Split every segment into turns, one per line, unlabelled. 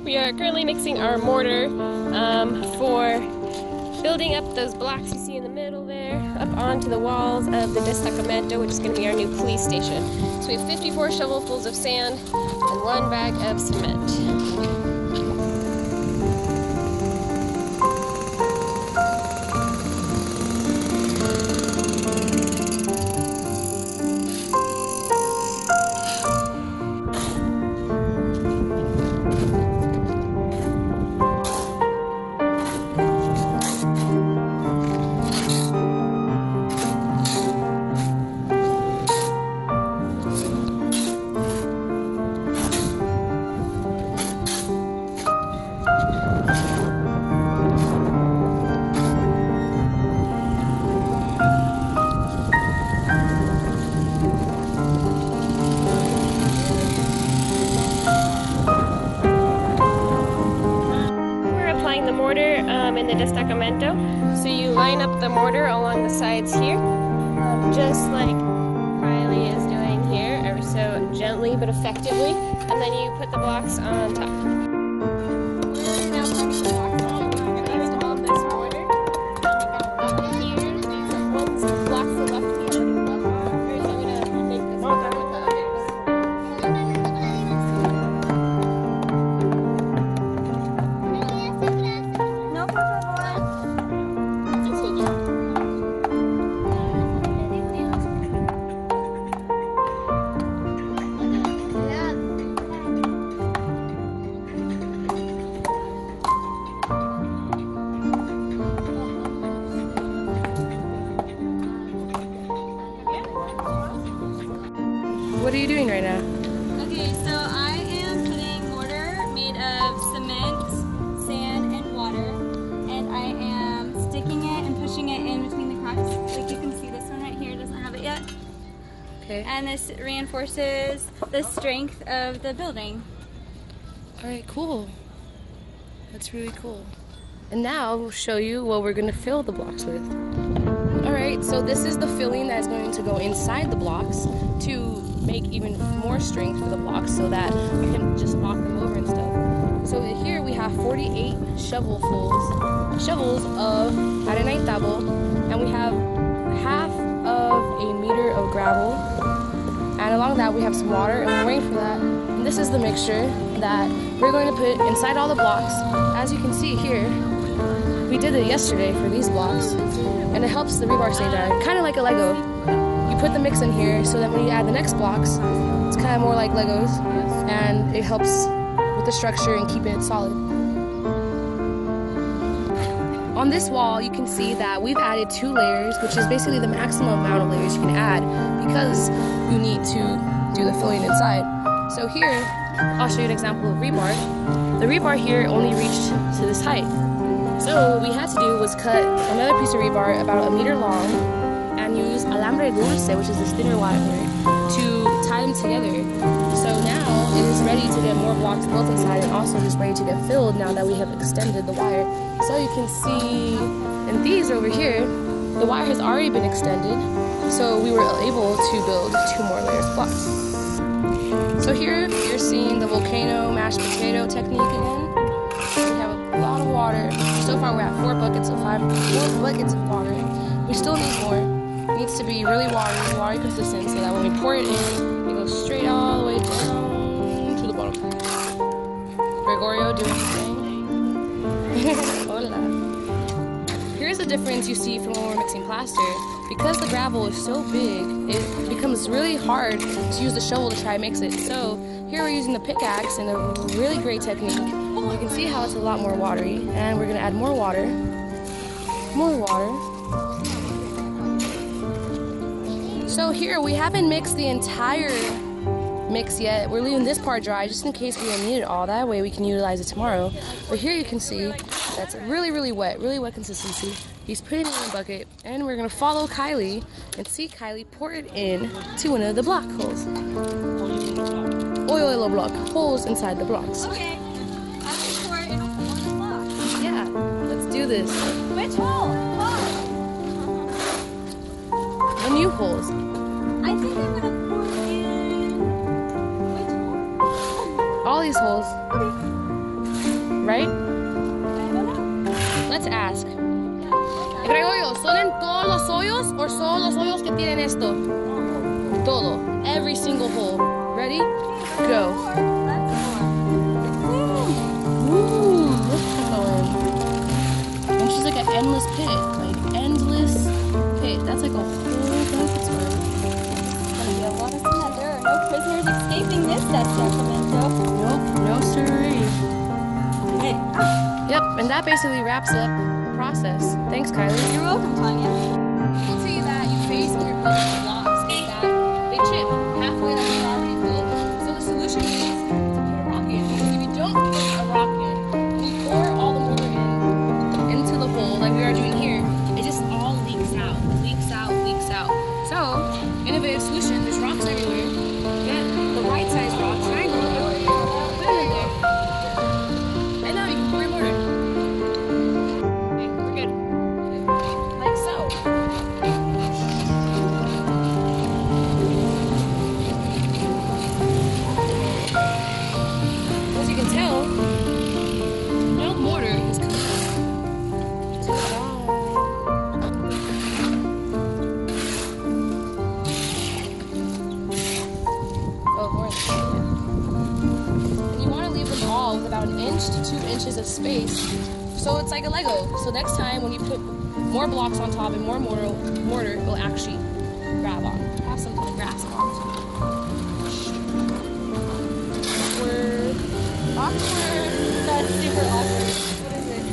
We are currently mixing our mortar for building up those blocks you see in the middle there, up onto the walls of the Destacamento, which is going to be our new police station. So we have 54 shovelfuls of sand and 1 bag of cement. The mortar in the Destacamento. So you line up the mortar along the sides here, just like Kylie is doing here, ever so gently but effectively, and then you put the blocks on top. We're now putting the blocks on based on this mortar. Here, once the blocks are left here, so I'm gonna make this with the others. What are you doing right now?
Okay, so I am putting mortar made of cement, sand, and water, and I am sticking it and pushing it in between the cracks. Like you can see, this one right here doesn't have it yet.
Okay.
And this reinforces the strength of the building.
Alright, cool. That's really cool. And now we'll show you what we're going to fill the blocks with. Alright, so this is the filling that is going to go inside the blocks to make even more strength for the blocks so that you can just knock them over and stuff. So here we have 48 shovels of harina y tabo, and we have half of a meter of gravel, and along that we have some water, and we're waiting for that. And this is the mixture that we're going to put inside all the blocks. As you can see here, we did it yesterday for these blocks, and it helps the rebar stay dry, kind of like a Lego. You put the mix in here so that when you add the next blocks, it's kind of more like Legos, and it helps with the structure and keep it solid. On this wall, you can see that we've added 2 layers, which is basically the maximum amount of layers you can add because you need to do the filling inside. So here, I'll show you an example of rebar. The rebar here only reached to this height. So what we had to do was cut another piece of rebar about 1 meter long and use alambre dulce, which is this thinner wire, to tie them together. So now it is ready to get more blocks built inside and also just ready to get filled now that we have extended the wire. So you can see in these over here, the wire has already been extended, so we were able to build 2 more layers of blocks. So here you're seeing the volcano mashed potato technique again. We have a lot of water. So far we're at 4 buckets of water. We still need more. It needs to be really watery consistent, so that when we pour it in, it goes straight all the way down to the bottom. Gregorio, do anything? Hola. Here's the difference you see from when we're mixing plaster. Because the gravel is so big, it becomes really hard to use the shovel to try and mix it. So here we're using the pickaxe in a really great technique. You can see how it's a lot more watery, and we're gonna add more water. More water. So here we haven't mixed the entire mix yet. We're leaving this part dry just in case we don't need it all. That way we can utilize it tomorrow. But here you can see that's really wet consistency. He's putting it in a bucket, and we're gonna follow Kylie and see Kylie pour it in to one of the block holes. Oil block holes inside the blocks.
Okay, I'm gonna pour it in one of the blocks.
Yeah, let's do this.
Which hole?
The new holes.
I think I'm gonna pour in. Which hole?
All these holes.
Okay.
let's ask. Gregorio, ¿son en todos los hoyos o son los hoyos que tienen esto? Todo. Every single hole. Ready? Go. Ooh, look at that. And she's like an endless pit. Like, endless pit. That's like a whole bucket square.
There's gonna be a lot of cement. There are no prisoners escaping this Destacamento.
Nope, no siree.
Hey.
Yep, and that basically wraps up the process. Thanks, Kylie.
You're welcome, Tanya.
I'll tell you that you face when you're building blocks is that they chip halfway that they're already built. So the solution is to put a rock in. Because if you don't put a rock in, and you pour all the mortar into the hole like we are doing here, it just all leaks out. Leaks out, leaks out. So, innovative solution, there's rocks everywhere. Get the right size rock, triangle it, put it in there. And now you can pour your mortar. Okay, we're good. Like so. As you can tell, no mortar is coming out. Oh, more and you want to leave them all with about 1 inch to 2 inches of space, so it's like a Lego. So next time when you put more blocks on top and more mortar will actually grab on. Have something to grasp on. Awkward.
That's super awkward. What is it?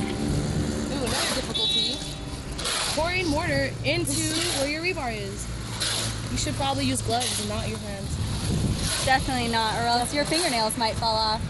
Ooh, another difficulty. Pouring mortar into where your rebar is. You should probably use gloves and not your hands.
Definitely not, or else your fingernails might fall off.